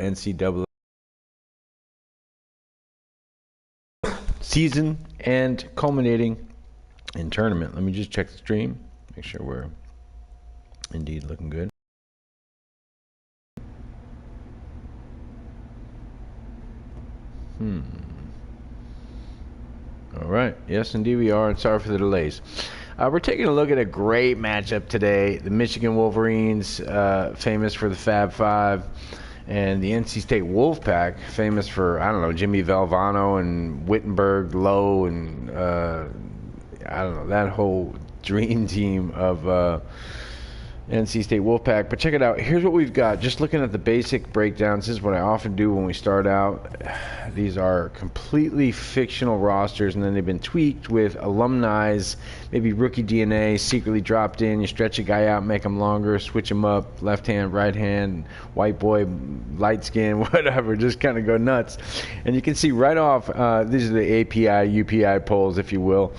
NCAA season and culminating in tournament. Let me just check the stream, make sure we're indeed looking good. All right. Yes, indeed we are, and sorry for the delays. We're taking a look at a great matchup today. The Michigan Wolverines, famous for the Fab Five, and the NC State Wolfpack, famous for, I don't know, Jimmy Valvano and Wittenberg, Lowe, and I don't know, that whole dream team of NC State Wolfpack. But check it out. Here's what we've got. Just looking at the basic breakdowns, this is what I often do when we start out. These are completely fictional rosters, and then they've been tweaked with alumni's, maybe rookie DNA, secretly dropped in. You stretch a guy out, make him longer, switch him up, left hand, right hand, white boy, light skin, whatever. Just kind of go nuts. And you can see right off, these are the API, UPI polls, if you will.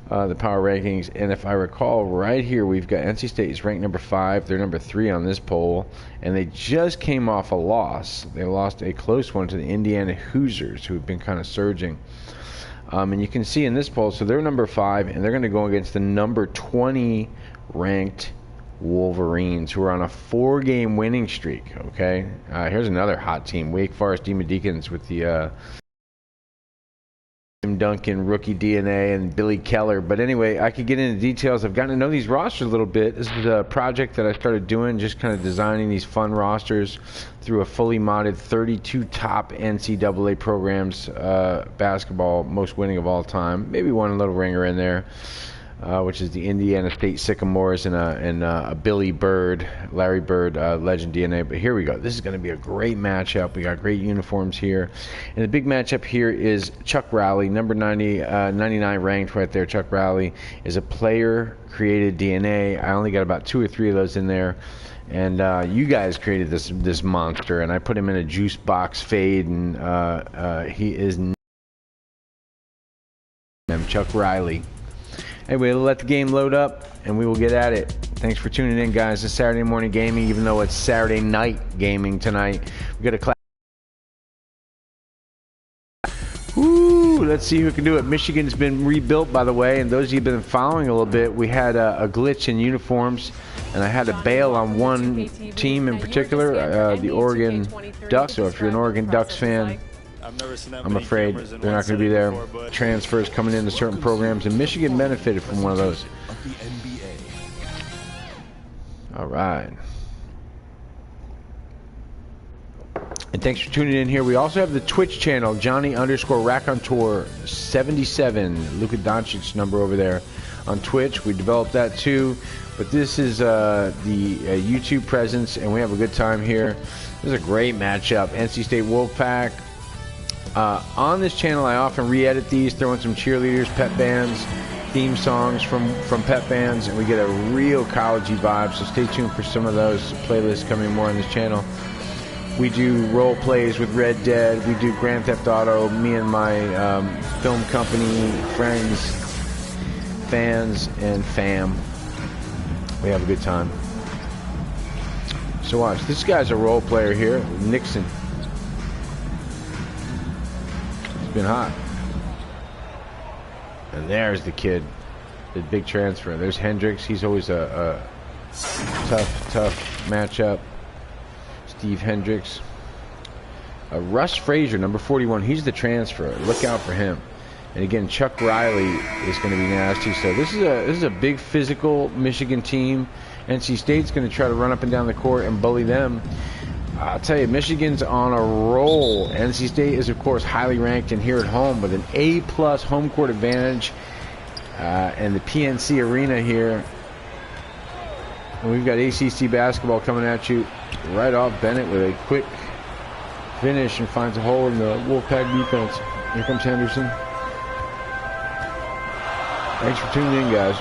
The power rankings, and if I recall right here, we've got NC State is ranked number 5. They're number 3 on this poll, and they just came off a loss. They lost a close one to the Indiana Hoosiers, who have been kind of surging. And you can see in this poll, so they're number 5, and they're going to go against the number 20 ranked Wolverines, who are on a 4-game winning streak. Okay, here's another hot team, Wake Forest Demon Deacons, with the Duncan, rookie DNA, and Billy Keller. But anyway, I could get into details. I've gotten to know these rosters a little bit. This is a project that I started doing, just kind of designing these fun rosters through a fully modded 32 top NCAA programs, basketball, most winning of all time. Maybe one little ringer in there, which is the Indiana State Sycamores and a Billy Bird, Larry Bird, legend DNA. But here we go. This is going to be a great matchup. We got great uniforms here. And the big matchup here is Chuck Rowley, number 99 ranked right there. Chuck Rowley is a player-created DNA. I only got about 2 or 3 of those in there. And you guys created this monster, and I put him in a juice box fade, and he is Chuck Riley. Anyway, we'll let the game load up, and we will get at it. Thanks for tuning in, guys. It's Saturday morning gaming, even though it's Saturday night gaming tonight. We got a class. Woo! Let's see who can do it. Michigan's been rebuilt, by the way, and those of you who've been following a little bit, we had a glitch in uniforms, and I had to bail on one team in particular, the Oregon Ducks. So if you're an Oregon Ducks fan, I'm afraid they're not going to be there. Transfers coming into certain programs, and Michigan benefited from one of those. All right. And thanks for tuning in here. We also have the Twitch channel, Johnny_Raconteur77. Luka Doncic's number over there on Twitch. We developed that too. But this is the YouTube presence, and we have a good time here. This is a great matchup. NC State Wolfpack. On this channel, I often re-edit these, throw in some cheerleaders, pep bands, theme songs from pep bands, and we get a real college-y vibe. So stay tuned for some of those playlists coming more on this channel. We do role plays with Red Dead. We do Grand Theft Auto. Me and my film company, friends, fans, and fam. We have a good time. So watch. This guy's a role player here, Nixon. Been hot. And there's the kid, the big transfer. There's Hendricks. He's always a tough matchup. Steve Hendricks. Russ Frazier, number 41. He's the transfer. Look out for him. And again, Chuck Riley is going to be nasty. So this is a big physical Michigan team. NC State's going to try to run up and down the court and bully them. I'll tell you, Michigan's on a roll. NC State is, of course, highly ranked and here at home with an A+ home court advantage. And the PNC Arena here. And we've got ACC basketball coming at you right off. Bennett with a quick finish and finds a hole in the Wolfpack defense. Here comes Henderson. Thanks for tuning in, guys.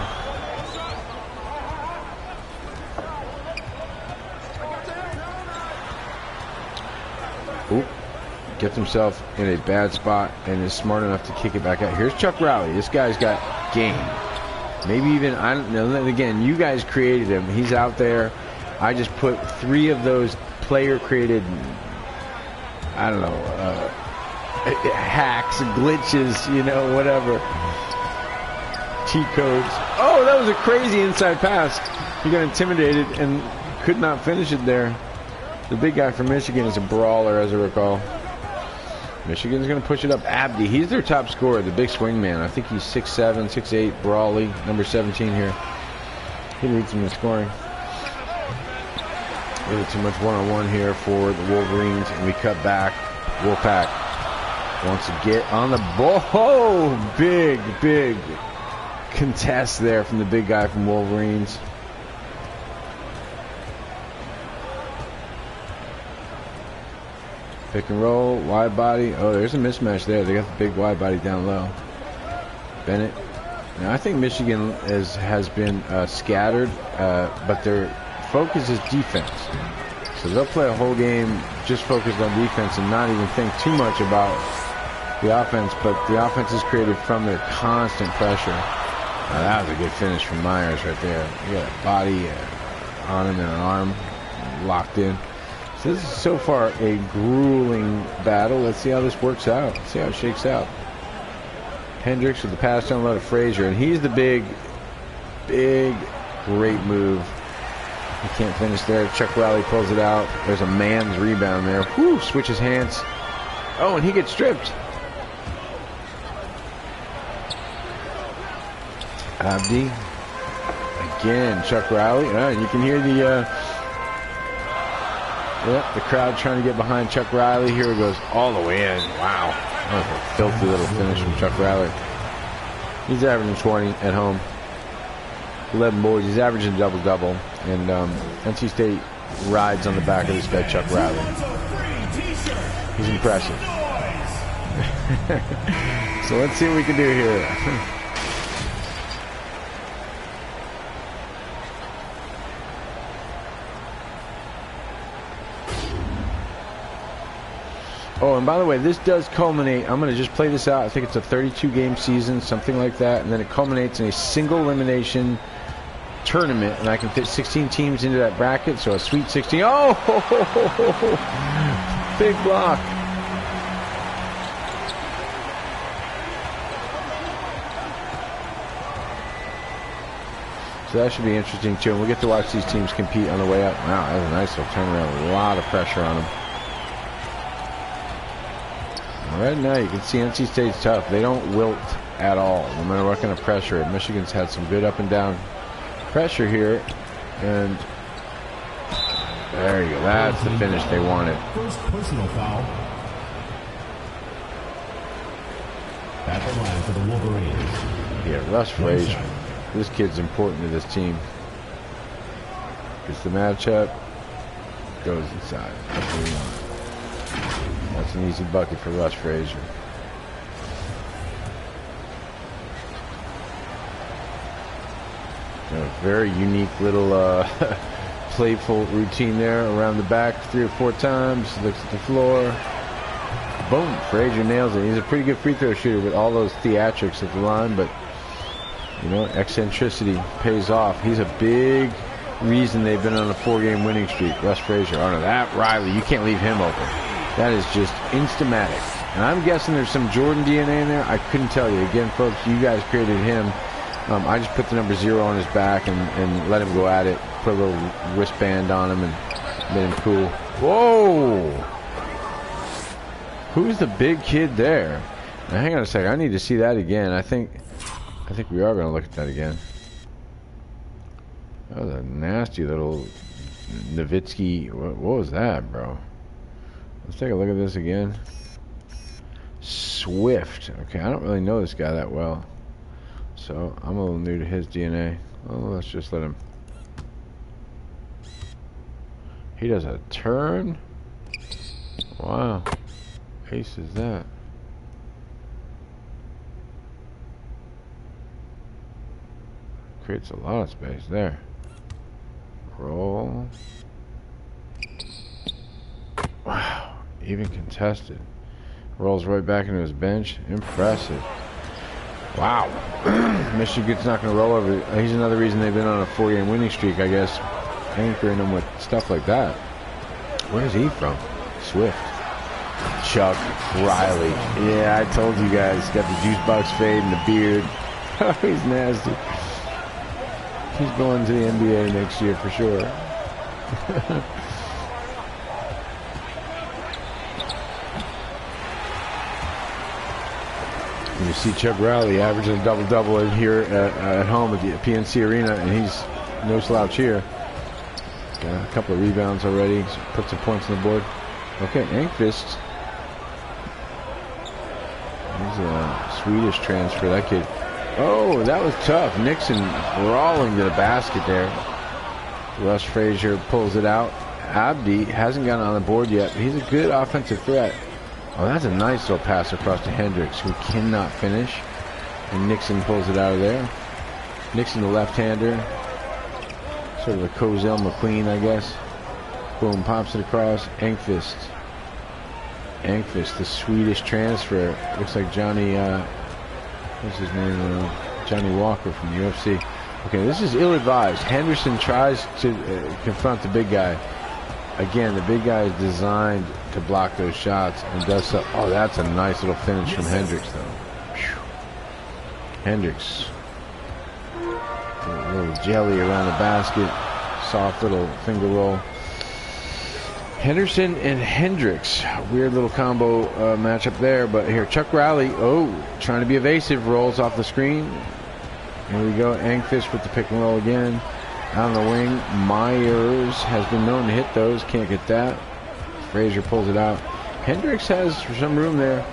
Oop. Gets himself in a bad spot and is smart enough to kick it back out. Here's Chuck Rowley. This guy's got game. Maybe even, I don't know, again, you guys created him. He's out there. I just put 3 of those player-created I don't know, hacks, glitches, you know, whatever. Cheat codes. Oh, that was a crazy inside pass. He got intimidated and could not finish it there. The big guy from Michigan is a brawler, as I recall. Michigan's going to push it up. Abdi, he's their top scorer, the big swing man. I think he's 6'7", 6'8", brawly, number 17 here. He leads them in scoring. Really too much one-on-one here for the Wolverines, and we cut back. Wolfpack wants to get on the ball. Oh, big contest there from the big guy from Wolverines. Pick and roll, wide body. Oh, there's a mismatch there. They got the big wide body down low. Bennett. Now, I think Michigan has been scattered, but their focus is defense. So they'll play a whole game just focused on defense and not even think too much about the offense, but the offense is created from their constant pressure. Now, that was a good finish from Myers right there. He got a body on him and an arm locked in. So this is so far a grueling battle. Let's see how this works out. Let's see how it shakes out. Hendricks with the pass down low to Frazier, and he's the big, great move. He can't finish there. Chuck Riley pulls it out. There's a man's rebound there. Whew, switches hands. Oh, and he gets stripped. Abdi. Again, Chuck Riley. You can hear the crowd trying to get behind Chuck Riley. Here it goes all the way in. Wow. That was a filthy little finish from Chuck Riley. He's averaging 20 at home. 11 boards. He's averaging double-double. And NC State rides on the back of this guy, Chuck Riley. He's impressive. So let's see what we can do here. Oh, and by the way, this does culminate. I'm going to just play this out. I think it's a 32-game season, something like that. And then it culminates in a single elimination tournament. And I can fit 16 teams into that bracket. So a Sweet 16. Oh, big block. So that should be interesting, too. And we'll get to watch these teams compete on the way up. Wow, that was a nice little turnaround. A lot of pressure on them. Right now, you can see NC State's tough. They don't wilt at all, no matter what kind of pressure. Michigan's had some good up and down pressure here. And there you go. That's the finish they wanted. First personal foul. At the line for the Wolverines. Yeah, Russ Frazier. This kid's important to this team. Gets the matchup. Goes inside. That's what we want. That's an easy bucket for Russ Frazier. A very unique little playful routine there around the back 3 or 4 times. Looks at the floor. Boom. Frazier nails it. He's a pretty good free throw shooter with all those theatrics at the line, but you know, eccentricity pays off. He's a big reason they've been on a 4-game winning streak. Russ Frazier. Oh no, that Riley, you can't leave him open. That is just instamatic. And I'm guessing there's some Jordan DNA in there. I couldn't tell you. Again, folks, you guys created him. I just put the number 0 on his back and let him go at it. Put a little wristband on him and made him cool. Whoa! Who's the big kid there? Now, hang on a second. I need to see that again. I think we are going to look at that again. That was a nasty little Nowitzki. What was that, bro? Let's take a look at this again. Swift. Okay, I don't really know this guy that well. So, I'm a little new to his DNA. Oh, let's just let him. He does a turn. Wow. Ace is that. Creates a lot of space there. Roll. Wow. Even contested. Rolls right back into his bench. Impressive. Wow. Michigan's not going to roll over. He's another reason they've been on a 4-game winning streak, I guess. Anchoring them with stuff like that. Where is he from? Swift. Chuck Riley. Yeah, I told you guys. Got the juice box fade and the beard. He's nasty. He's going to the NBA next year for sure. You see Chuck Riley averaging a double-double in here at home at the PNC Arena, and he's no slouch here. Got a couple of rebounds already. Put some points on the board. Okay, Engqvist. He's a Swedish transfer, that kid. Oh, that was tough. Nixon crawling to the basket there. Russ Frazier pulls it out. Abdi hasn't gotten on the board yet, but he's a good offensive threat. Oh, that's a nice little pass across to Hendricks, who cannot finish. And Nixon pulls it out of there. Nixon, the left-hander. Sort of a Cozell McQueen, I guess. Boom, pops it across. Engqvist. Engqvist, the Swedish transfer. Looks like Johnny, what's his name? Johnny Walker from the UFC. Okay, this is ill-advised. Henderson tries to confront the big guy. Again, the big guy is designed to block those shots and does so. Oh, that's a nice little finish from Hendricks, though. Whew. Hendricks. A little jelly around the basket. Soft little finger roll. Henderson and Hendricks. Weird little combo matchup there. But here, Chuck Riley. Oh, trying to be evasive. Rolls off the screen. Here we go. Engqvist with the pick and roll again. On the wing, Myers has been known to hit those. Can't get that. Frazier pulls it out. Hendricks has some room there.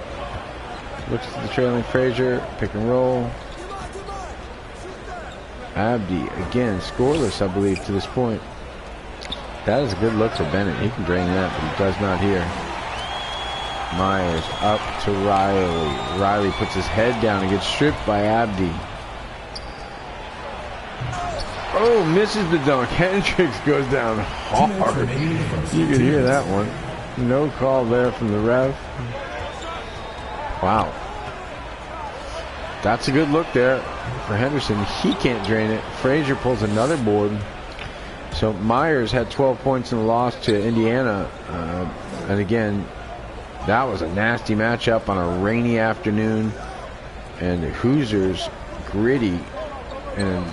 Looks at the trailing Frazier. Pick and roll. Abdi, again, scoreless, I believe, to this point. That is a good look for Bennett. He can drain that, but he does not here. Myers up to Riley. Riley puts his head down and gets stripped by Abdi. Oh, misses the dunk. Hendricks goes down hard. You could hear that one. No call there from the ref. Wow. That's a good look there for Henderson. He can't drain it. Frazier pulls another board. So Myers had 12 points in the loss to Indiana. And again, that was a nasty matchup on a rainy afternoon. And the Hoosiers, gritty, and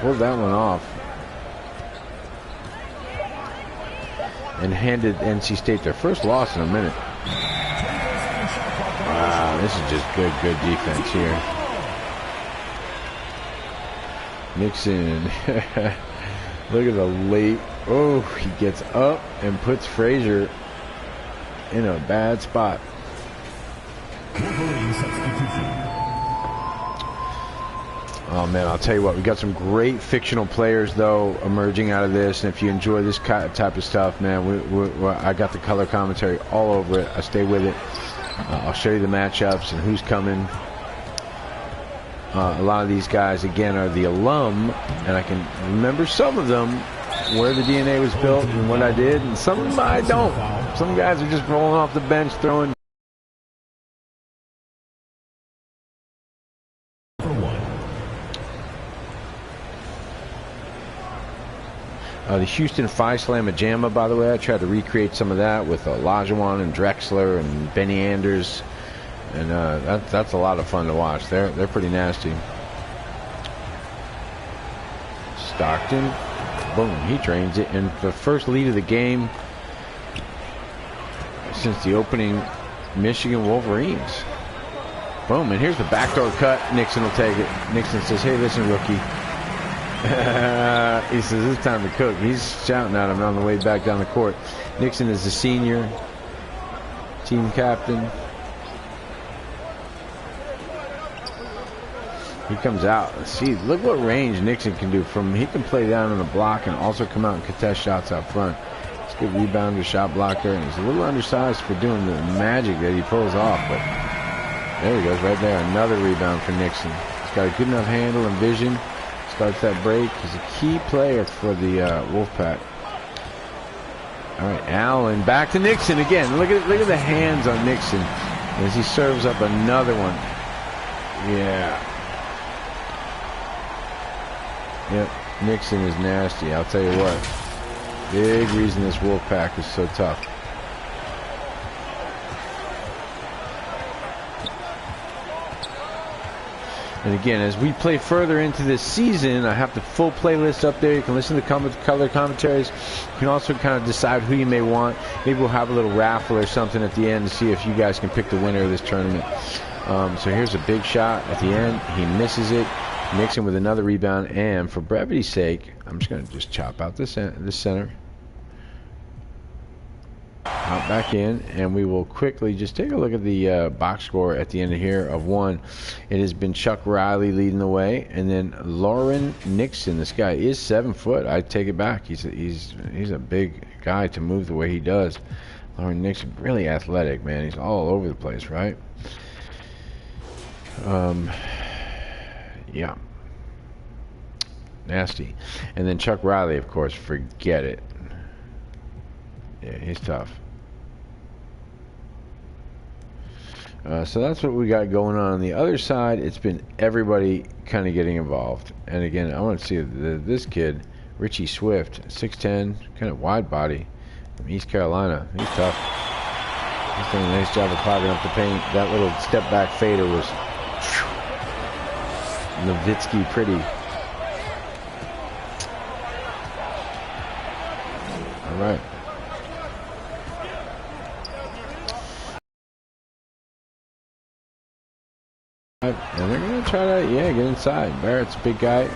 pulled that one off and handed NC State their first loss in a minute. Wow, this is just good defense here. Nixon. Look at the late. Oh, he gets up and puts Frazier in a bad spot. Oh, man, I'll tell you what. We got some great fictional players, though, emerging out of this. And if you enjoy this type of stuff, man, I got the color commentary all over it. I stay with it. I'll show you the matchups and who's coming. A lot of these guys, again, are the alum. And I can remember some of them, where the DNA was built and what I did. And some of them I don't. Some guys are just rolling off the bench, throwing. The Houston Phi Slamma Jamma, by the way, I tried to recreate some of that with Olajuwon and Drexler and Benny Anders, and that's a lot of fun to watch. They're pretty nasty. Stockton, boom, he drains it, and the first lead of the game since the opening Michigan Wolverines. Boom, and here's the backdoor cut. Nixon will take it. Nixon says, "Hey, listen, rookie." He says it's time to cook. He's shouting at him on the way back down the court. Nixon is the senior team captain. He comes out. Let's see, look what range Nixon can do. He can play down on the block and also come out and contest shots out front. He's a good rebounder, shot blocker, and he's a little undersized for doing the magic that he pulls off. But there he goes, right there. Another rebound for Nixon. He's got a good enough handle and vision. Starts that break. He's a key player for the Wolfpack. All right, Allen back to Nixon again. Look at the hands on Nixon as he serves up another one. Yeah. Yep, Nixon is nasty. I'll tell you what. Big reason this Wolfpack is so tough. And again, as we play further into this season, I have the full playlist up there. You can listen to the color commentaries. You can also kind of decide who you may want. Maybe we'll have a little raffle or something at the end to see if you guys can pick the winner of this tournament. So here's a big shot at the end. He misses it. Nixon with another rebound. And for brevity's sake, I'm just going to just chop out this center. Out back in, and we will quickly just take a look at the box score at the end of here of 1. It has been Chuck Riley leading the way, and then Lauren Nixon. This guy is 7 foot. I take it back. He's a big guy to move the way he does. Lauren Nixon, really athletic, man. He's all over the place, right? Yeah, nasty. And then Chuck Riley, of course, forget it. Yeah, he's tough. So that's what we got going on the other side. It's been everybody kind of getting involved. And again, I want to see this kid, Richie Swift, 6'10", kind of wide body, from East Carolina. He's tough. He's doing a nice job of clogging up the paint. That little step back fader was Nowitzki pretty. All right. And they're going to try to, get inside. Barrett's a big guy.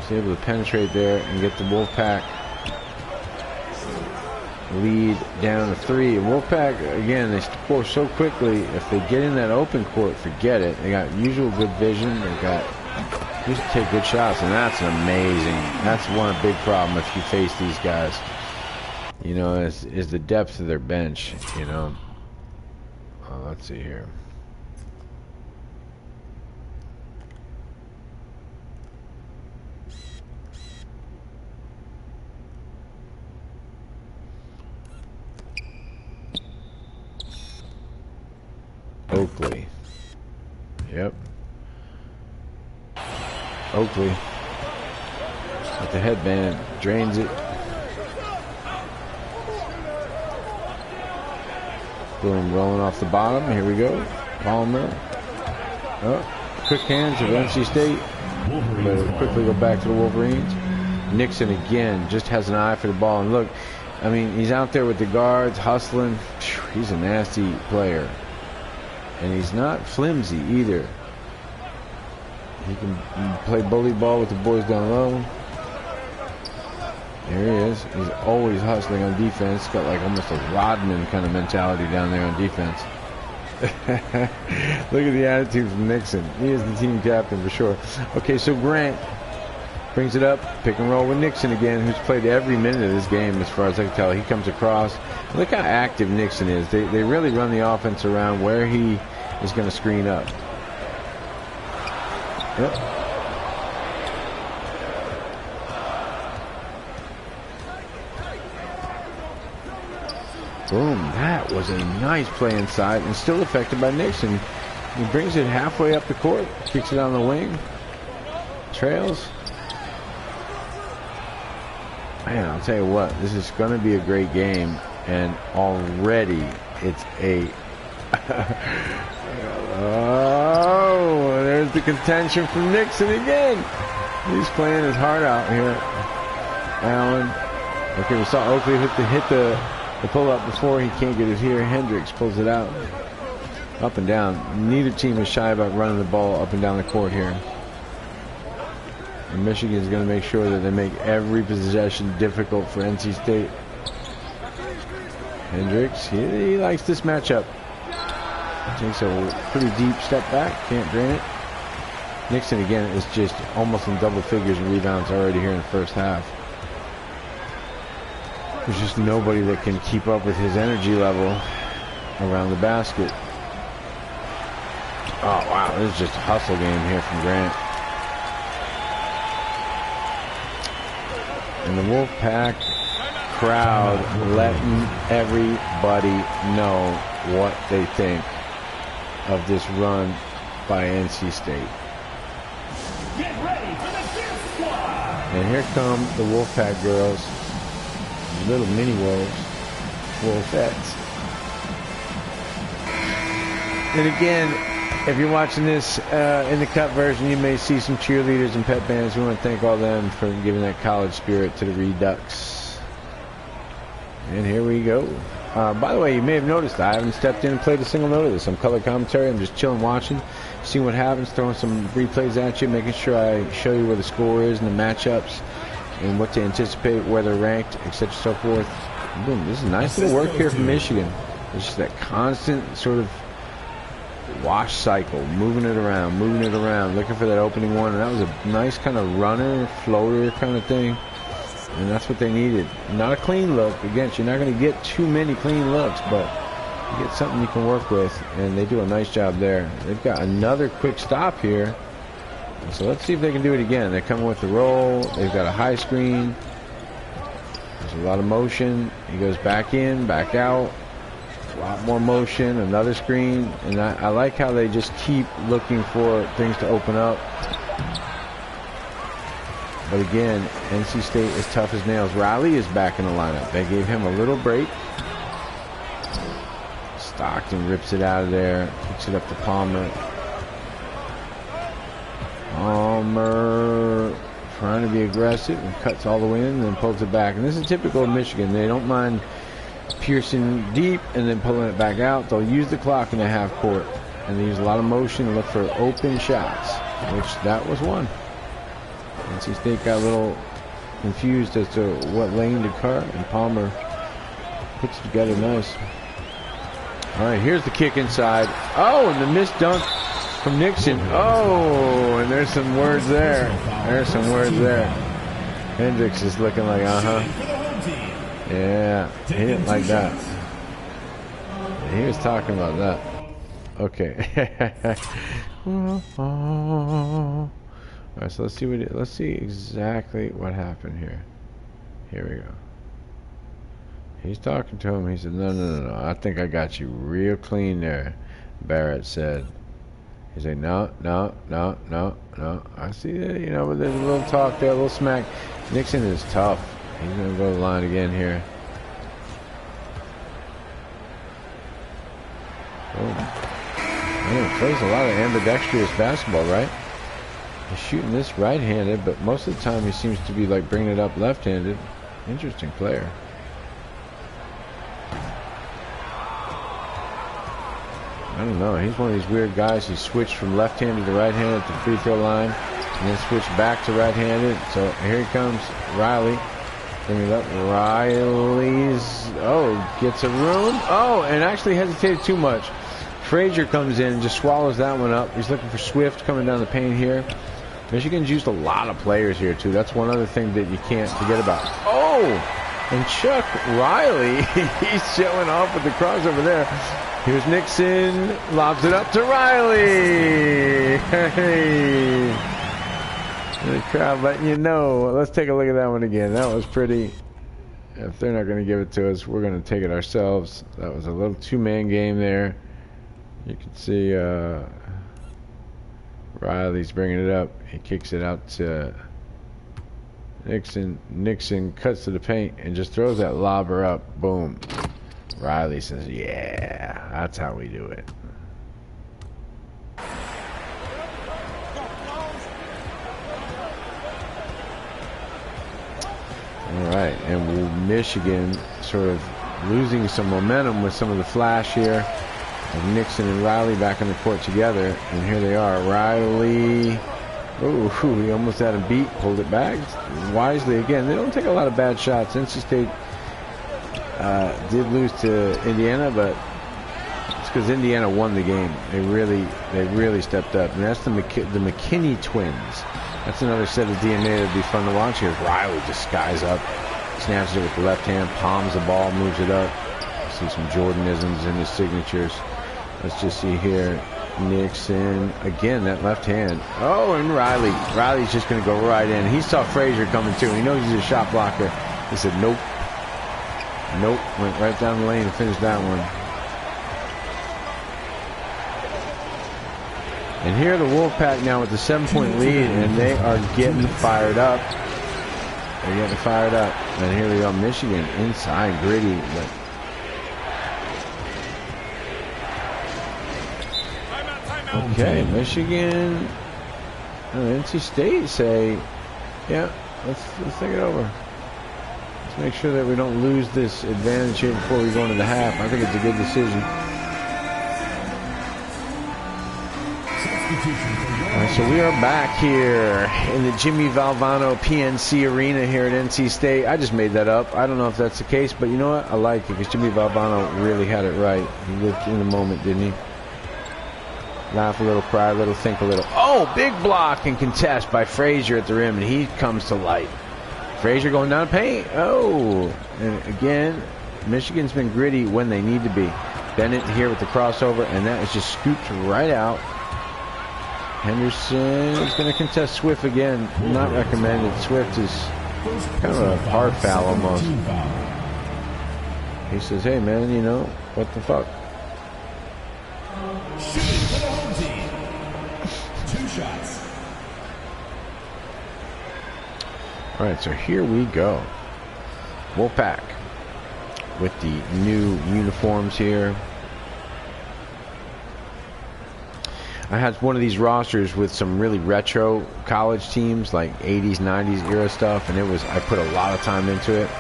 He's able to penetrate there and get the Wolfpack lead down to 3. And Wolfpack, again, they score so quickly. If they get in that open court, forget it. They got usual good vision. They got used to take good shots, and that's amazing. That's one big problem if you face these guys. You know, is the depth of their bench. You know. Let's see here. Oakley. Yep. Oakley. With the headband. Drains it. Boom. Rolling off the bottom. Here we go. Palmer. Oh. Quick hands of NC State. But it'll quickly go back to the Wolverines. Nixon again. Just has an eye for the ball. And look. I mean, he's out there with the guards. Hustling. He's a nasty player. And he's not flimsy either. He can play bully ball with the boys down low. There he is. He's always hustling on defense. Got like almost a Rodman kind of mentality down there on defense. Look at the attitude from Nixon. He is the team captain for sure. Okay, so Grant brings it up. Pick and roll with Nixon again, who's played every minute of this game as far as I can tell. He comes across. Look how active Nixon is. They really run the offense around where he is going to screen up. Yep. Boom. That was a nice play inside and still affected by Nixon. He brings it halfway up the court, kicks it on the wing, trails. Man, I'll tell you what, this is going to be a great game, and already it's a oh, there's the contention from Nixon again. He's playing his heart out here. Allen. Okay, we saw Oakley hit the pull-up before. He can't get it here. Hendricks pulls it out. Up and down. Neither team is shy about running the ball up and down the court here. And Michigan is going to make sure that they make every possession difficult for NC State. Hendricks, he likes this matchup. Takes a pretty deep step back. Can't drain it. Nixon, again, is just almost in double figures in rebounds already here in the first half. There's just nobody that can keep up with his energy level around the basket. Oh, wow. This is just a hustle game here from Grant. And the Wolfpack crowd letting everybody know what they think of this run by NC State. Get ready for the Dance Squad! And here come the Wolfpack girls. Little mini wolves. Wolfettes. And again, If you're watching this in the cut version, you may see some cheerleaders and pep bands. We want to thank all of them for giving that college spirit to the Redux. And here we go. By the way, you may have noticed I haven't stepped in and played a single note of this. I'm color commentary. I'm just chilling, watching, seeing what happens, throwing some replays at you, making sure I show you where the score is and the matchups and what to anticipate, where they're ranked, etc. so forth. Boom. This is nice little work here from Michigan. It's just that constant sort of wash cycle, moving it around, looking for that opening one. And that was a nice kind of runner, floater kind of thing. And that's what they needed. Not a clean look. Again, you're not going to get too many clean looks, but you get something you can work with. And they do a nice job there. They've got another quick stop here. So let's see if they can do it again. They're coming with the roll. They've got a high screen. There's a lot of motion. He goes back in, back out. A lot more motion, another screen. And I like how they just keep looking for things to open up. But again, NC State is tough as nails. Riley is back in the lineup. They gave him a little break. Stockton rips it out of there. Kicks it up to Palmer. Palmer trying to be aggressive and cuts all the way in and then pulls it back. And this is typical of Michigan. They don't mind piercing deep and then pulling it back out. They'll use the clock in the half court. And they use a lot of motion and look for open shots, which that was one. NC State got a little confused as to what lane to cut, and Palmer puts it together nice. All right, here's the kick inside. Oh, and the missed dunk from Nixon. Oh, and there's some words there. There's some words there. Hendricks is looking like, yeah, he didn't like that. He was talking about that. Okay. All right, so let's see exactly what happened here. Here we go. He's talking to him. He said, no. I think I got you real clean there, Barrett said. He said, no. I see that, you know, but there's a little talk there, a little smack. Nixon is tough. He's going to go to the line again here. He plays a lot of ambidextrous basketball, right? He's shooting this right-handed, but most of the time he seems to be like bringing it up left-handed. Interesting player. I don't know. He's one of these weird guys. He switched from left-handed to right-handed at the free throw line, and then switched back to right-handed. So here he comes, Riley. Bring it up. Riley's, gets a room. Oh, and actually hesitated too much. Frazier comes in and just swallows that one up. He's looking for Swift coming down the paint here. Michigan's used a lot of players here, too. That's one other thing that you can't forget about. Oh, and Chuck Riley, he's showing off with the crossover there. Here's Nixon, lobs it up to Riley. Hey. The crowd letting you know. Let's take a look at that one again. That was pretty. If they're not going to give it to us, we're going to take it ourselves. That was a little two-man game there. You can see Riley's bringing it up. He kicks it out to Nixon. Nixon cuts to the paint and just throws that lobber up. Boom. Riley says, yeah, that's how we do it. All right, and Michigan sort of losing some momentum with some of the flash here. And Nixon and Riley back on the court together, and here they are. Riley, he almost had him beat, pulled it back wisely. Again, they don't take a lot of bad shots. NC State did lose to Indiana, but it's because Indiana won the game. They really stepped up, and that's the McKinney twins. That's another set of DNA that'd be fun to watch. Here's Riley just skies up, snatches it with the left hand, palms the ball, moves it up. See some Jordanisms in his signatures. Let's just see here. Nixon, again, that left hand. Oh, and Riley's just going to go right in. He saw Frazier coming too. He knows he's a shot blocker. He said, nope. Went right down the lane and finished that one. And here the Wolfpack now with the 7-point lead, and they are getting fired up. They're getting fired up. And here we go, Michigan inside, gritty, but Okay, Michigan, NC State say, yeah, let's think it over. Let's make sure that we don't lose this advantage here before we go into the half. I think it's a good decision. All right, so we are back here in the Jimmy Valvano PNC Arena here at NC State. I just made that up. I don't know if that's the case, but you know what? I like it because Jimmy Valvano really had it right. He lived in the moment, didn't he? Laugh a little, cry a little, think a little. Oh, big block and contest by Frazier at the rim, and he comes to light. Frazier going down the paint. Oh, and again, Michigan's been gritty when they need to be. Bennett here with the crossover, and that is just scooped right out. Henderson is going to contest Swift again. Not recommended. Swift is kind of a hard foul almost. He says, hey, man, you know, what the fuck? All right, so here we go. Wolfpack with the new uniforms here. I had one of these rosters with some really retro college teams, like 80s, 90s era stuff, and I put a lot of time into it.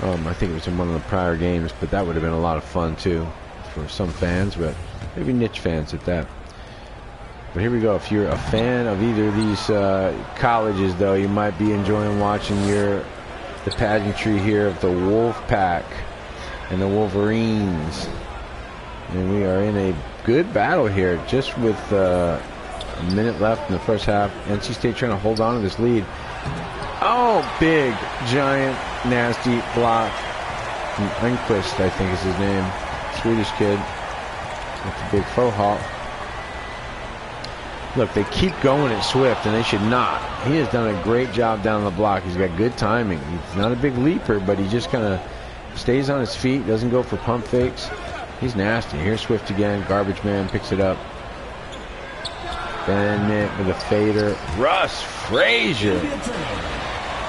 I think it was in one of the prior games, but that would have been a lot of fun too for some fans, but maybe niche fans at that. But here we go. If you're a fan of either of these colleges, though, you might be enjoying watching the pageantry here of the Wolfpack and the Wolverines. And we are in a good battle here, just with a minute left in the first half. NC State trying to hold on to this lead. Oh, big, giant, nasty block from Enquist, I think is his name. Swedish kid with the big faux hawk. Look, they keep going at Swift, and they should not. He has done a great job down the block. He's got good timing. He's not a big leaper, but he just kind of stays on his feet, doesn't go for pump fakes. He's nasty. Here's Swift again. Garbage man picks it up. Bennett with a fader. Russ Frazier.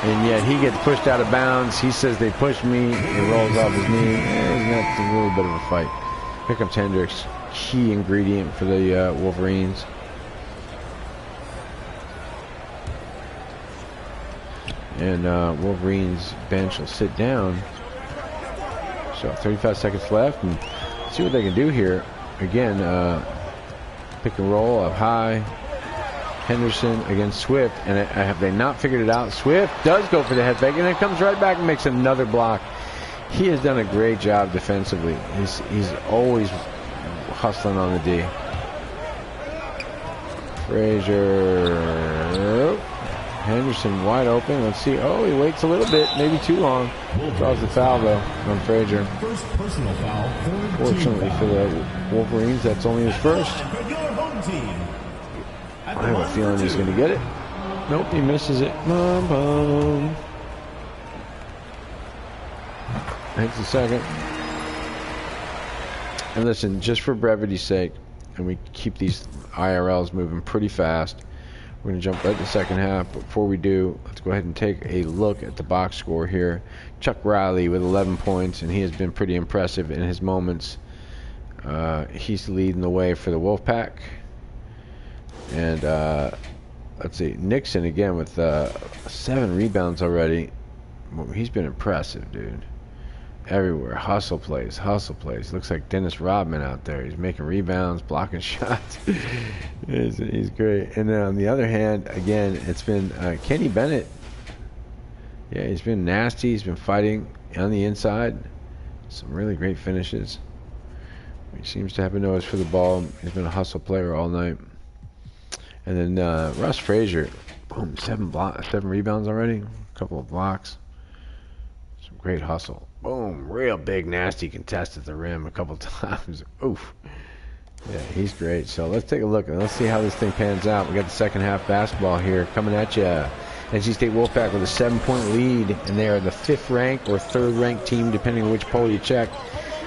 And yet he gets pushed out of bounds. He says they pushed me. He rolls off his knee. That's a little bit of a fight. Here comes Hendricks. Key ingredient for the Wolverines. And Wolverines bench will sit down. So 35 seconds left, and see what they can do here. Again, pick and roll up high. Henderson against Swift, and have they not figured it out? Swift does go for the head fake, and then comes right back and makes another block. He has done a great job defensively. He's always hustling on the D. Frazier. Henderson wide open. Let's see. Oh, he waits a little bit, maybe too long. Draws the foul though on Frazier. First personal foul. Fortunately for the Wolverines, that's only his first. I have a feeling he's going to get it. Nope, he misses it. Boom, boom. Takes a second. And listen, just for brevity's sake, and we keep these IRLs moving pretty fast, we're going to jump right to the second half. But before we do, let's go ahead and take a look at the box score here. Chuck Riley with 11 points, and he has been pretty impressive in his moments. He's leading the way for the Wolfpack. And let's see, Nixon again with 7 rebounds already. He's been impressive, dude. Everywhere. Hustle plays. Looks like Dennis Rodman out there. He's making rebounds, blocking shots. He's great. And then on the other hand, again, it's been Kenny Bennett. Yeah, he's been nasty. He's been fighting on the inside. Some really great finishes. He seems to have a nose for the ball. He's been a hustle player all night. And then Russ Frazier, boom, 7 rebounds already. A couple of blocks. Some great hustle. Boom, real big, nasty contest at the rim a couple times. Oof. Yeah, he's great. So let's take a look and let's see how this thing pans out. We got the second half basketball here coming at you. NC State Wolfpack with a 7-point lead, and they are the 5th ranked or 3rd ranked team, depending on which poll you check,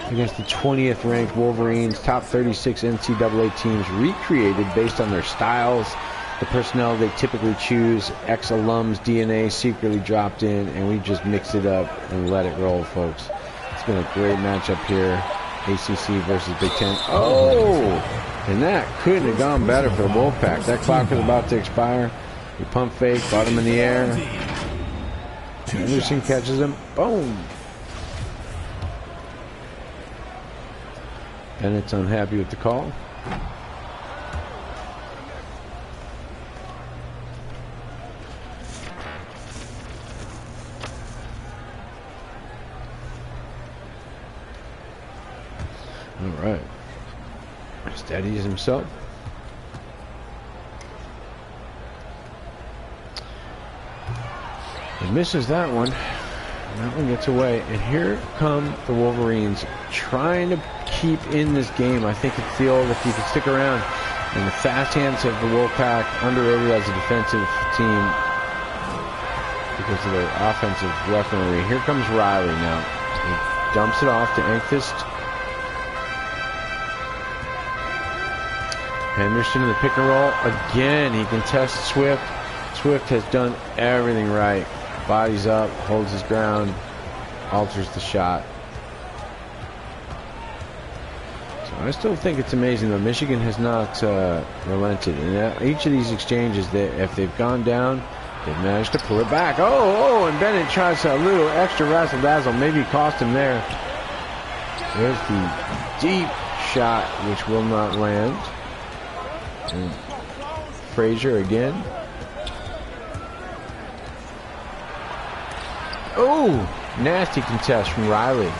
against the 20th ranked Wolverines. Top 36 NCAA teams recreated based on their styles, the personnel they typically choose, ex-alums DNA secretly dropped in, and we just mixed it up and let it roll, folks. It's been a great matchup here. ACC versus Big Ten. Oh, and that couldn't have gone better for the Wolfpack. That clock was about to expire. He pump fake, bought him in the air. Anderson catches him. Boom. Bennett's unhappy with the call. All right. Steadies himself. He misses that one. That one gets away. And here come the Wolverines trying to keep in this game. I think it's the old, if you can stick around. And the fast hands of the Wolfpack, underrated as a defensive team because of their offensive weaponry. Here comes Riley now. He dumps it off to Engquist. Henderson in the pick and roll. Again, he contests Swift. Swift has done everything right. Bodies up, holds his ground, alters the shot. So I still think it's amazing, though. Michigan has not relented. In each of these exchanges, if they've gone down, they've managed to pull it back. Oh, and Bennett tries a little extra razzle-dazzle. Maybe cost him there. There's the deep shot, which will not land. And Frazier again. Oh, nasty contest from Riley.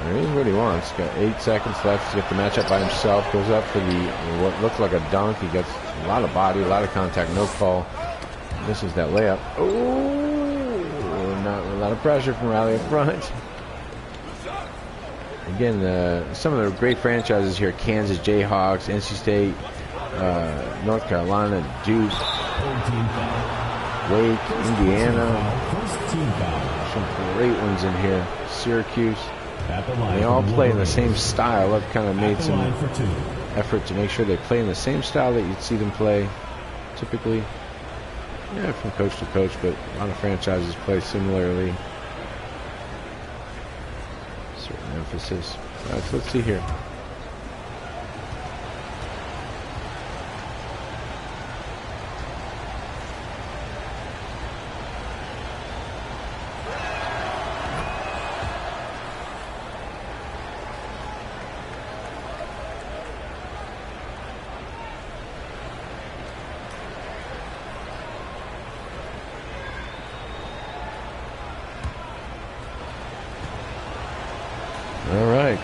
Here's what he wants. Got 8 seconds left to get the matchup by himself. Goes up for what looked like a dunk. He gets a lot of body, a lot of contact, no call. Misses that layup. Oh, not a lot of pressure from Riley up front. Again, some of the great franchises here: Kansas Jayhawks, NC State, North Carolina, Duke, Wake, Indiana. Some great ones in here. Syracuse. They all play in the same style. I've kind of made some effort to make sure they play in the same style that you'd see them play typically. Yeah, from coach to coach, but a lot of franchises play similarly. Certain emphasis. All right, so let's see here.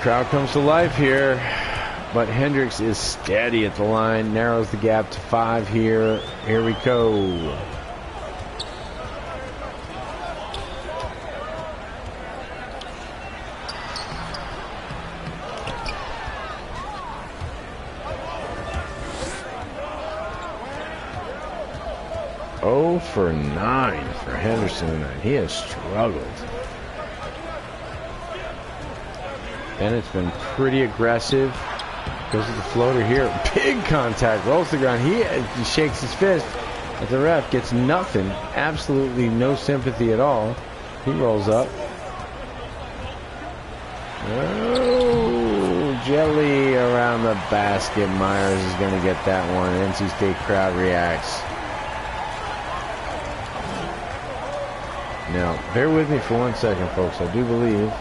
Crowd comes to life here, but Hendricks is steady at the line, narrows the gap to 5 here. Here we go. Oh for 9 for Henderson tonight. He has struggled. Bennett's been pretty aggressive. Goes to the floater here. Big contact. Rolls the ground. He shakes his fist at the ref. Gets nothing. Absolutely no sympathy at all. He rolls up. Oh, jelly around the basket. Myers is going to get that one. NC State crowd reacts. Now, bear with me for 1 second, folks. I do believe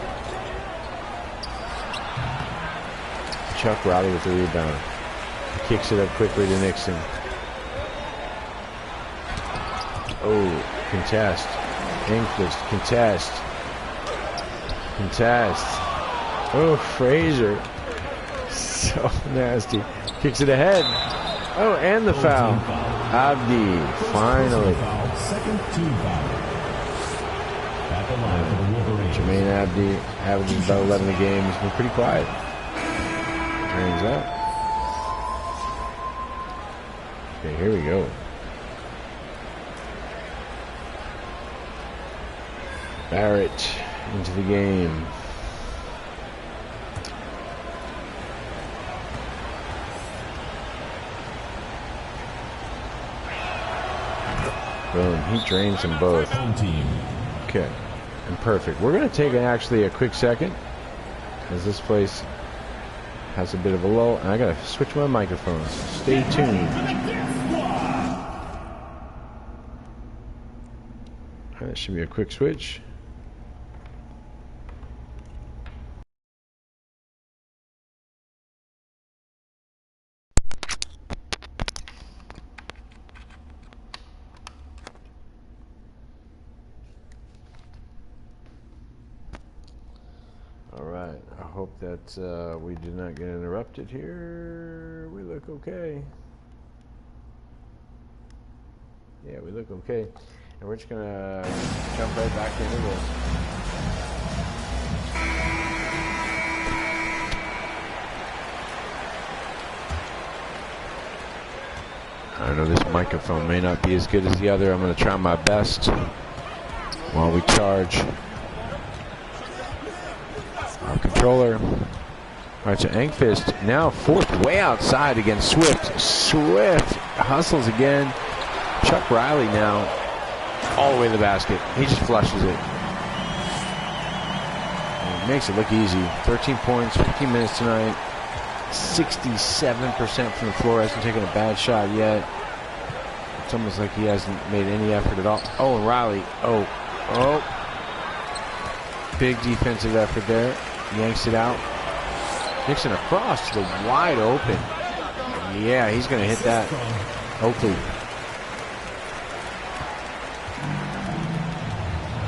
Chuck Riley with the rebound. He kicks it up quickly to Nixon. Oh, contest. Engquist, contest. Contest. Oh, Frazier. So nasty. Kicks it ahead. Oh, and the foul. Abdi, finally. Second team foul. At the line for the Wolverines. Jermaine Abdi, averaging about 11 a game. He's been pretty quiet. Turns out. Okay, here we go. Barrett into the game. Boom. He drains them both. Home team. Okay. And perfect. We're going to take actually a quick second, as this place has a bit of a lull. And I got to switch my microphones. Stay tuned. That should be a quick switch. All right. I hope that we did not get interrupted here. We look okay. Yeah, we look okay. And we're just going to jump right back into this. I know this microphone may not be as good as the other. I'm going to try my best while we charge our controller. All right, so Engfist now forced way outside against Swift. Swift hustles again. Chuck Riley now all the way to the basket. He just flushes it. And he makes it look easy. 13 points, 15 minutes tonight. 67% from the floor. Hasn't taken a bad shot yet. It's almost like he hasn't made any effort at all. Oh, and Riley. Oh. Big defensive effort there. Yanks it out. Nixon across to the wide open. Yeah, he's going to hit that. Hopefully.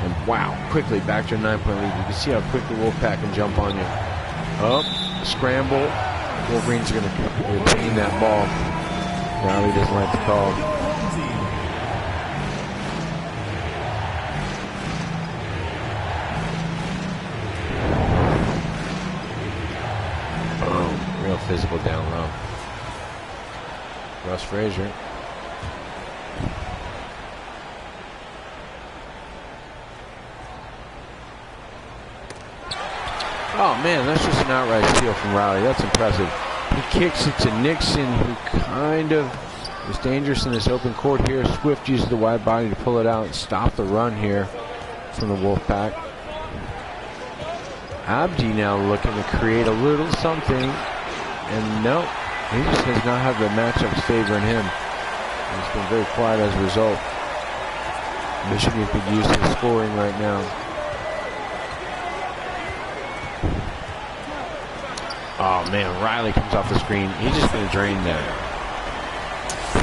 And wow, quickly back to a 9-point lead. You can see how quick the Wolfpack can jump on you. Up, scramble. Wolverines are going to retain that ball. Riley doesn't like the call. Real physical down low. Russ Frazier. Oh man, that's just an outright steal from Riley. That's impressive. He kicks it to Nixon, who kind of is dangerous in this open court here. Swift uses the wide body to pull it out and stop the run here from the Wolfpack. Abdi now looking to create a little something, and no, he just does not have the matchups favoring him. He's been very quiet as a result. Michigan could use his scoring right now. Oh man, Riley comes off the screen. He's just going to drain that.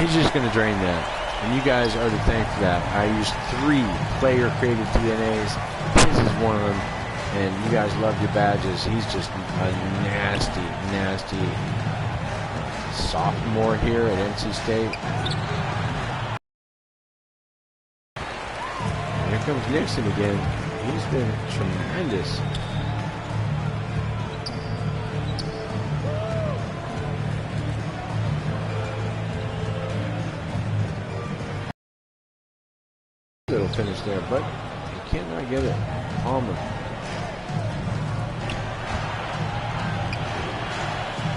He's just going to drain that. And you guys are to thank for that. I used 3 player-created DNAs. His is one of them. And you guys love your badges. He's just a nasty sophomore here at NC State. And here comes Nixon again. He's been tremendous. Little finish there, but you cannot get it. Palmer.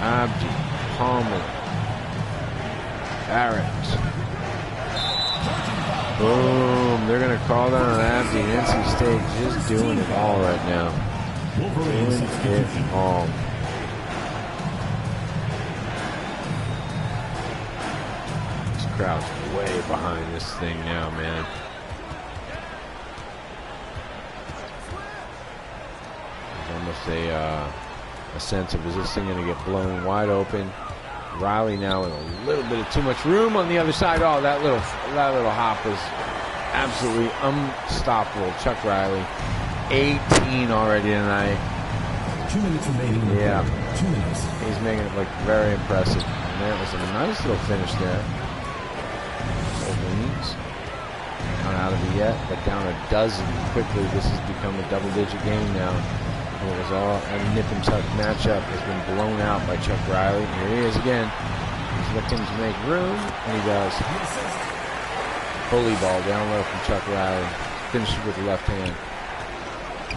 Abdi, Palmer, Barrett. Boom. They're going to call down on Abdi. NC State just doing it all right now. Doing it all. This crowd's way behind this thing now, man. There's almost a sense of, is this thing going to get blown wide open? Riley now with a little bit of too much room on the other side. Oh, that little hop was absolutely unstoppable. Chuck Riley, 18 already tonight. 2 minutes remaining. Yeah, 2 minutes. He's making it look very impressive. And that was a nice little finish there. Wolverines not out of it yet, but down a dozen quickly. This has become a double-digit game now. It was all a nip and tuck matchup has been blown out by Chuck Riley. Here he is again. He's looking to make room, and he does. Bully ball down low from Chuck Riley. Finishes with the left hand.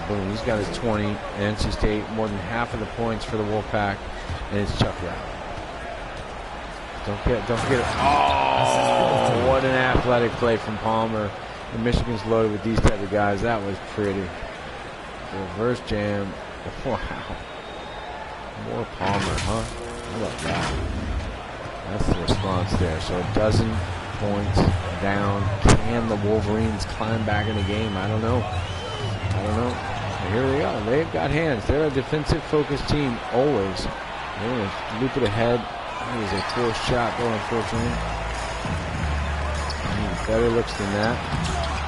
Boom, he's got his 20. And NC State more than half of the points for the Wolfpack, and it's Chuck Riley. Don't forget it. Oh, what an athletic play from Palmer. And Michigan's loaded with these type of guys. That was pretty. The reverse jam. Wow. More Palmer, huh? How about that? That's the response there. So a dozen points down. Can the Wolverines climb back in the game? I don't know. But here they go. They've got hands. They're a defensive-focused team always. They're going to loop it ahead. That was a forced shot, though, unfortunately. Better looks than that.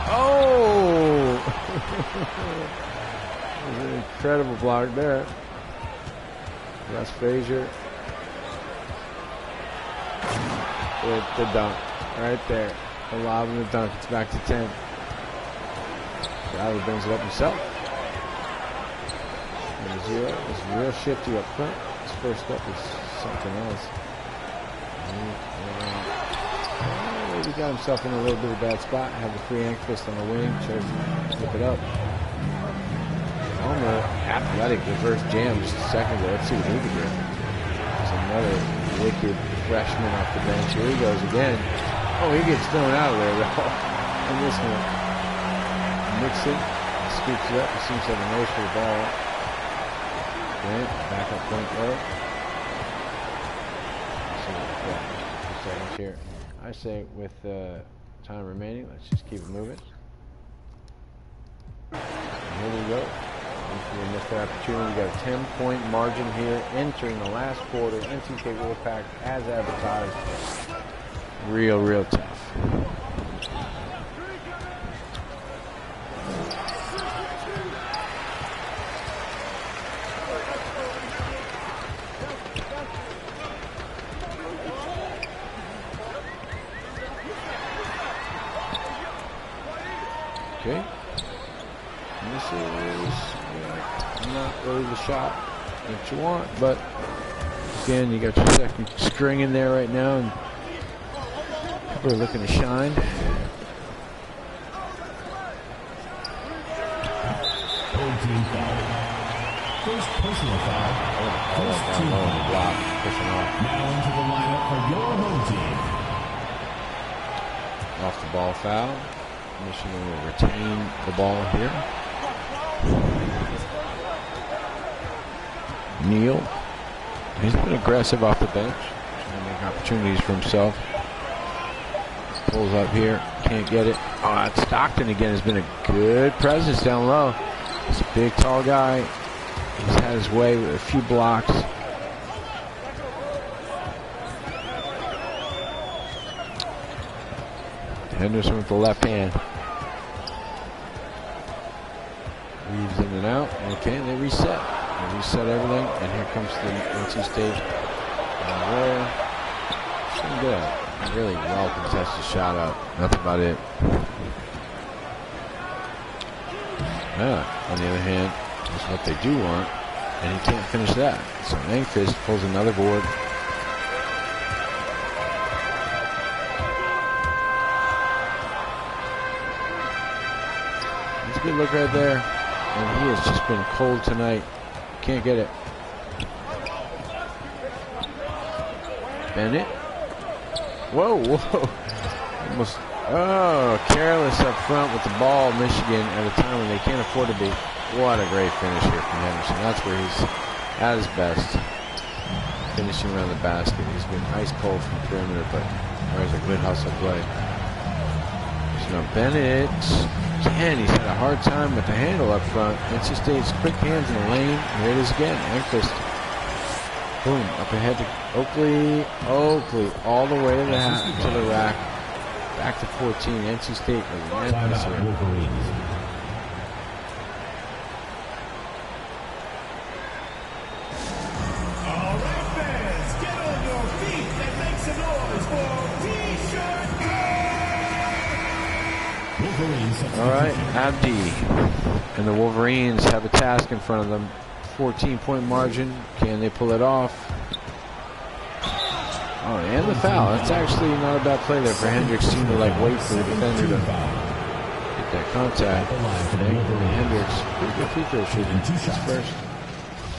Oh! An incredible block there. Wes Frazier. With the dunk. Right there. The lob and the dunk. It's back to 10. Riley brings it up himself. And 0. It's real shifty up front. His first up is something else. Maybe got himself in a little bit of a bad spot. Had the free ankle fist on the wing. Chose to flip it up. Palmer, athletic reverse jam just a second ago. Let's see what he can do. There's another wicked freshman off the bench. Here he goes again. Oh, he gets thrown out of there, though. And this one. Nixon scoops it up. He seems to have a nose for the ball. Grant, back up point guard. Seconds here. I say with time remaining, let's just keep it moving. And here we go. If we missed the opportunity, we got a 10-point margin here entering the last quarter. NC State Wolfpack as advertised. Real tough. Okay. This is not really the shot that you want, but again, you got your second string in there right now, and people are looking to shine. First personal foul. First team foul. Block, pushing off. Now into the lineup for your home team. Off the ball foul. Michigan will retain the ball here. Neal. He's been aggressive off the bench. Trying to make opportunities for himself. Pulls up here. Can't get it. Oh, that's Stockton again has been a good presence down low. He's a big, tall guy. He's had his way with a few blocks. Henderson with the left hand. Weaves in and out. Okay, they reset. They reset everything. And here comes the NC State. And good. Really well contested shot up. That's about it. On the other hand, that's what they do want. And he can't finish that. So Engfist pulls another board. That's a good look right there. And he has just been cold tonight. Can't get it. Bennett. Whoa. Almost. Oh, careless up front with the ball, Michigan, at a time when they can't afford to be. What a great finish here from Henderson. That's where he's at his best. Finishing around the basket. He's been ice cold from the perimeter, but there's a good hustle play. So now Bennett. Again, he's had a hard time with the handle up front. NC State's quick hands in the lane. Here it is again. Engfist. Boom. Up ahead to Oakley. Oakley all the way to the rack. Back to 14. NC State relentless here. All right, fans, get on your feet and make some noise for T-shirt Wolverines. All right, Abdi and the Wolverines have a task in front of them. 14-point margin. Can they pull it off? Oh, and the foul. That's actually not a bad play there for Hendricks. Seemed to wait for the defender to get that contact. And Hendricks, pretty good free throw shooting. His first.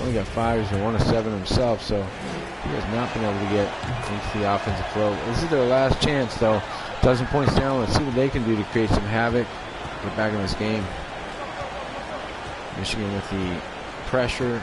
Only got 5s and 1 of 7 himself, so he has not been able to get into the offensive flow. This is their last chance, though. Dozen points down. Let's see what they can do to create some havoc. Get back in this game. Michigan with the pressure.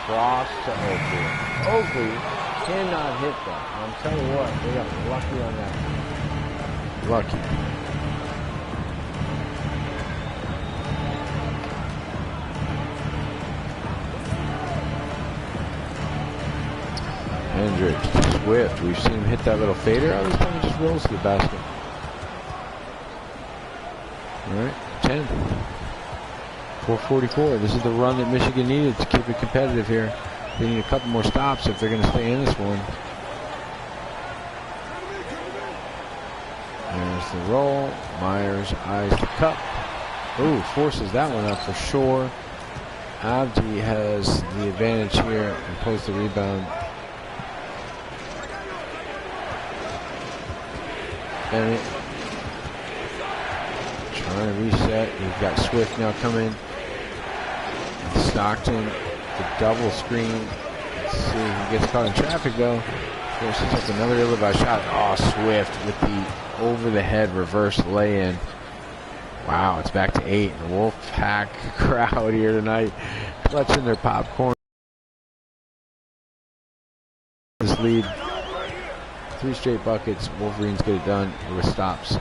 Cross to Oakley. Oakley cannot hit that. I'm telling you what, they got lucky on that. Lucky. Hendricks, Swift. We've seen him hit that little fader. Oh, this time he just rolls to the basket. All right, 10. 4:44. This is the run that Michigan needed to keep it competitive here. They need a couple more stops if they're going to stay in this one. There's the roll. Myers eyes the cup. Ooh, forces that one up for sure. Abdi has the advantage here and pulls the rebound. Bennett trying to reset. You've got Swift now coming. Stockton, the double screen. Let's see, he gets caught in traffic though. Forces up another ill-advised shot. Oh, Swift with the over-the-head reverse lay-in. Wow, it's back to 8. The Wolfpack crowd here tonight, clutching their popcorn. This lead, 3 straight buckets. Wolverines get it done with stops.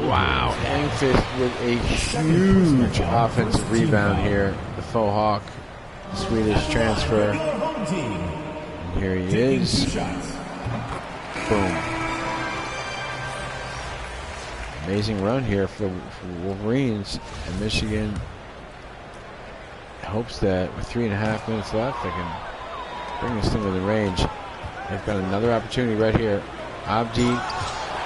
Wow, Engfist with a huge offensive rebound here. The faux hawk, Swedish transfer. And here he is. Boom. Amazing run here for the Wolverines. And Michigan hopes that with 3.5 minutes left, they can bring this thing to the range. They've got another opportunity right here. Abdi.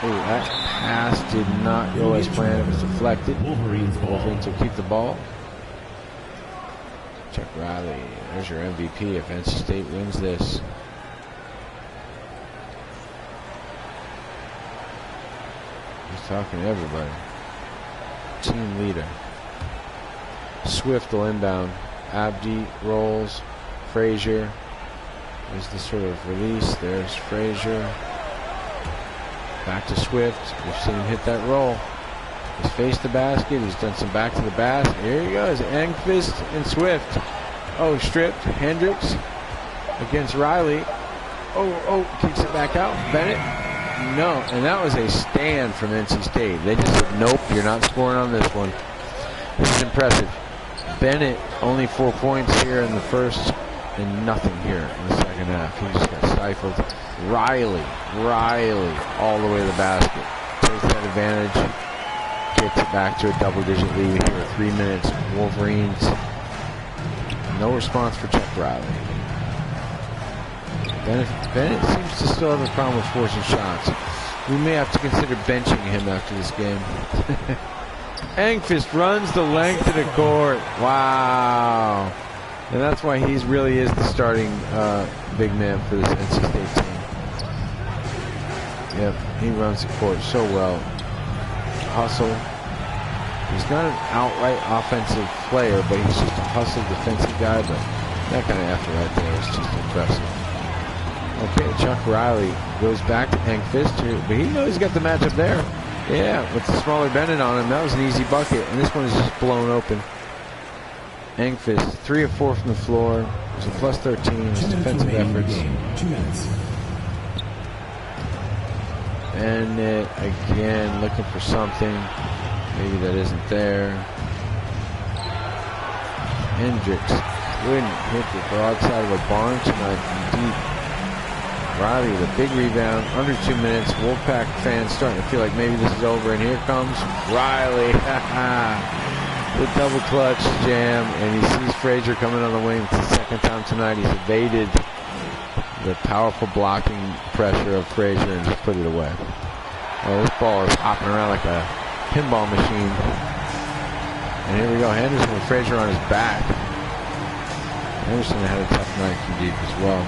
Ooh, that pass did not go as planned. It was deflected. Wolverines will keep the ball. Chuck Riley, there's your MVP if NC State wins this. He's talking to everybody. Team leader. Swift will inbound. Abdi rolls. Frazier is the sort of release. There's Frazier. Back to Swift. We've seen him hit that roll. He's faced the basket. He's done some back to the basket. Here he goes. Engfist and Swift. Oh, stripped. Hendricks against Riley. Oh, kicks it back out. Bennett. No. And that was a stand from NC State. They just said, nope, you're not scoring on this one. This is impressive. Bennett, only 4 points here in the first and nothing here in the second half. He just got stifled. Riley, all the way to the basket. Takes that advantage. Gets it back to a double-digit lead here with 3 minutes. Wolverines, no response for Chuck Riley. Bennett seems to still have a problem with forcing shots. We may have to consider benching him after this game. Engfist runs the length of the court. Wow. And that's why he really is the starting big man for this NC State team. Yep, he runs the court so well. Hustle. He's not an outright offensive player, but he's just a hustle defensive guy. But that kind of effort right there is just impressive. Okay, Chuck Riley goes back to Engfist here, but he knows he's got the matchup there. Yeah, with the smaller Bennett on him, that was an easy bucket, and this one is just blown open. Engfist, 3 of 4 from the floor. It's a plus 13. His defensive efforts. 2 minutes. And again, looking for something. Maybe that isn't there. Hendricks couldn't hit the broadside of a barn tonight from deep. Riley with a big rebound. Under 2 minutes. Wolfpack fans starting to feel like maybe this is over. And here comes Riley. The double clutch jam. And he sees Frazier coming on the wing. It's the second time tonight he's evaded the powerful blocking pressure of Frazier and just put it away. Oh, this ball is hopping around like a pinball machine. And here we go, Henderson with Frazier on his back. Henderson had a tough night from deep as well.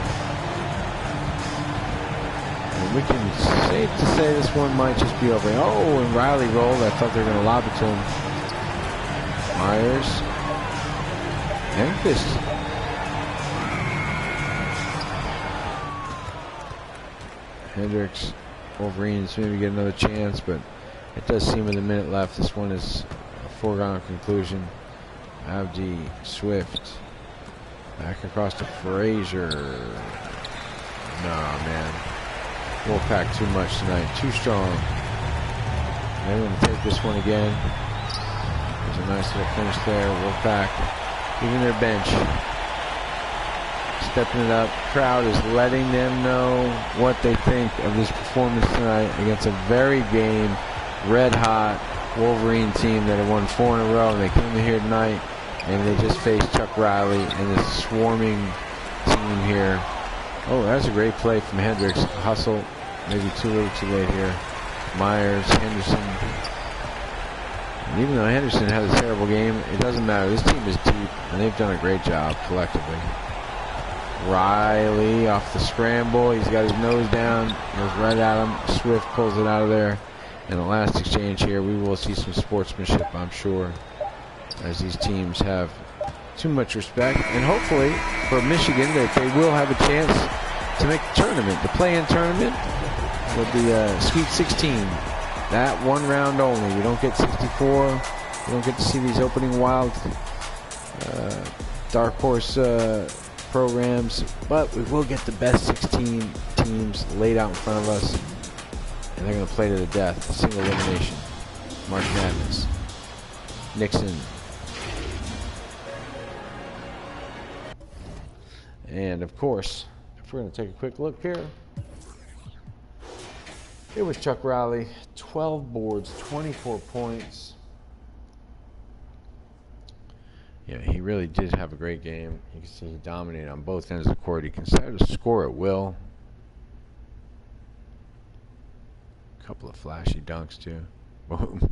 And we can safe to say this one might just be over. Oh, and Riley rolled. I thought they were going to lob it to him. Myers. Enquist. Hendricks. Wolverines maybe get another chance, but it does seem with a minute left. This one is a foregone conclusion. Abdi Swift. Back across to Frazier. Nah, man. Wolfpack too much tonight. Too strong. They're going to take this one again. There's a nice little finish there. Wolfpack even their bench. Stepping it up. Crowd is letting them know what they think of this performance tonight against a very game, red-hot Wolverine team that have won 4 in a row. And they came in here tonight and they just faced Chuck Riley and this swarming team here. Oh, that's a great play from Hendricks. Hustle, maybe too little too late here. Myers, Henderson. And even though Henderson had a terrible game, it doesn't matter. This team is deep, and they've done a great job collectively. Riley off the scramble. He's got his nose down. Goes right at him. Swift pulls it out of there. And the last exchange here, we will see some sportsmanship, I'm sure, as these teams have too much respect. And hopefully for Michigan that they will have a chance to make the tournament. The play-in tournament will be a Sweet 16. That one round only. We don't get 64. We don't get to see these opening wild dark horse programs, but we will get the best 16 teams laid out in front of us, and they're going to play to the death. Single elimination. March Madness. Nixon. And of course, if we're going to take a quick look here, it was Chuck Riley, 12 boards, 24 points. Yeah, he really did have a great game. You can see he dominated on both ends of the court. He can start to score at will. A couple of flashy dunks, too. Boom.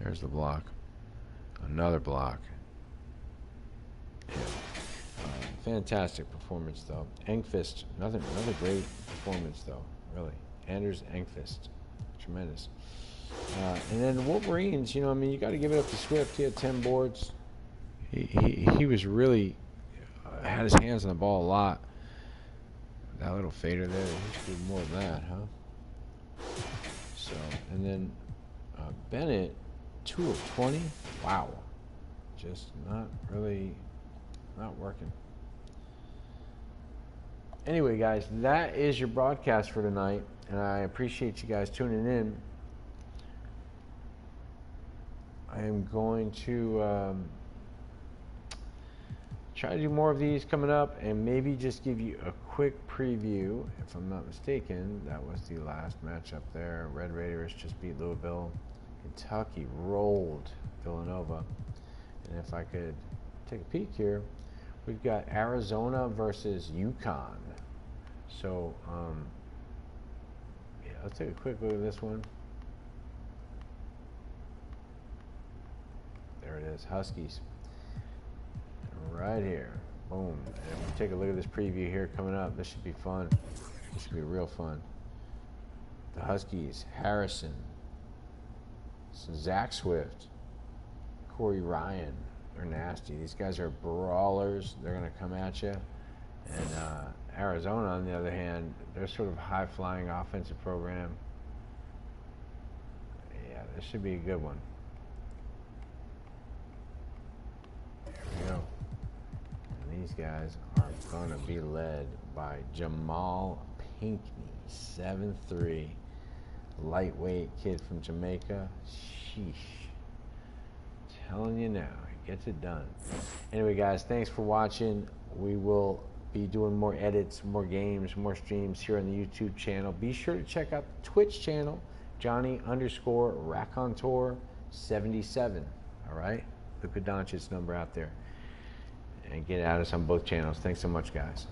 There's the block. Another block. Yeah. Fantastic performance, though. Engqvist, another great performance, though, really. Anders Engqvist, tremendous. And then the Wolverines, you know, I mean, you got to give it up to Swift. He had 10 boards. He was really had his hands on the ball a lot. That little fader there, he should do more than that, huh? So, and then Bennett, 2 of 20. Wow, just not working. Anyway, guys, that is your broadcast for tonight, and I appreciate you guys tuning in. I am going to try to do more of these coming up, and maybe just give you a quick preview. If I'm not mistaken, that was the last matchup there. Red Raiders just beat Louisville. Kentucky rolled Villanova. And if I could take a peek here, we've got Arizona versus UConn. So, yeah, let's take a quick look at this one. There it is, Huskies. Right here. Boom. And if we take a look at this preview here coming up, this should be fun. This should be real fun. The Huskies, Harrison, Zach Swift, Corey Ryan. They're nasty. These guys are brawlers. They're going to come at you. And Arizona, on the other hand, they're sort of a high-flying offensive program. Yeah, this should be a good one. There we go. And these guys are going to be led by Jamal Pinkney, 7'3", lightweight kid from Jamaica. Sheesh. Telling you now, he gets it done. Anyway, guys, thanks for watching. We will be doing more edits, more games, more streams here on the YouTube channel. Be sure to check out the Twitch channel, Johnny_Raconteur77. All right? Luka Doncic's number out there. And get at us on both channels. Thanks so much, guys.